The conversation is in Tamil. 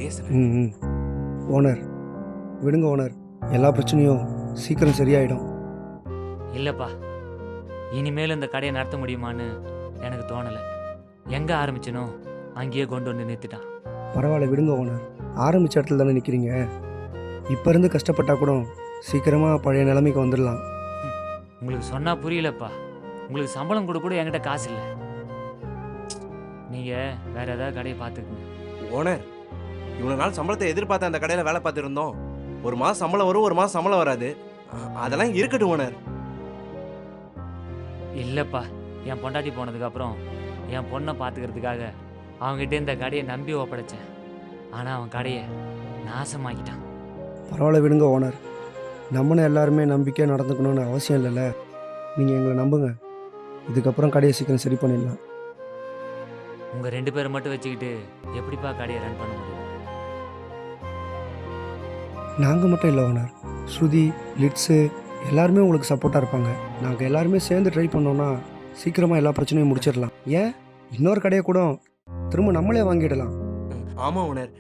பேசுறேன். ம் ஓனர் விடுங்க ஓனர், எல்லா பிரச்சனையும் சீக்கிரம் சரியாயிடும். இல்லைப்பா, இனிமேல் இந்த கடையை நடத்த முடியுமான்னு எனக்கு தோணலை. எங்கே ஆரம்பிச்சனோ அங்கேயே கொண்டு வந்து நிறுத்திட்டான். பரவாயில்ல விடுங்க ஓனர், ஆரம்பித்த இடத்துல தானே நிற்கிறீங்க. இப்போ இருந்து கஷ்டப்பட்டா கூட சீக்கிரமாக பழைய நிலைமைக்கு வந்துடலாம். உங்களுக்கு சொன்னால் புரியலப்பா. உங்களுக்கு சம்பளம் கூட கூட என்கிட்ட காசு இல்லை. நீங்கள் வேற ஏதாவது கடையை பார்த்துக்குங்க. ஓனர், இவ்வளவு நாள் சம்பளத்தை எதிர்பார்த்து அந்த கடையில வேலை பார்த்துருந்தோம். ஒரு மாசம் சம்பளம் வரும், ஒரு மாசம் சம்பளம் வராது. அதெல்லாம் இருக்கட்டும் ஓனர். இல்லைப்பா, என் பொண்டாட்டி போனதுக்கப்புறம் என் பொண்ணை பார்த்துக்கிறதுக்காக அவங்ககிட்ட இந்த கடையை நம்பி ஒப்படைச்சேன். ஆனால் அவன் கடையை நாசமாக்கிட்டான். பரவாயில்ல விடுங்க ஓனர், நம்மளும் எல்லாருமே நம்பிக்கையாக நடந்துக்கணும்னு அவசியம் இல்லைல்ல. நீங்கள் எங்களை நம்புங்க, இதுக்கப்புறம் கடையை சீக்கிரம் சரி பண்ணிடலாம். உங்கள் 2 பேரை மட்டும் வச்சுக்கிட்டு எப்படிப்பா கடையை ரன் பண்ண முடியும்? நாங்கள் மட்டும் இல்லை ஓனர், ஸ்ருதி, லிட்ஸு எல்லாருமே உங்களுக்கு சப்போர்ட்டாக இருப்பாங்க. நாங்கள் எல்லாருமே சேர்ந்து ட்ரை பண்ணோன்னா சீக்கிரமாக எல்லா பிரச்சனையும் முடிச்சிடலாம். ஏன் இன்னொரு கடையை கூட திரும்ப நம்மளே வாங்கிடலாம். ஆமா ஓனர்.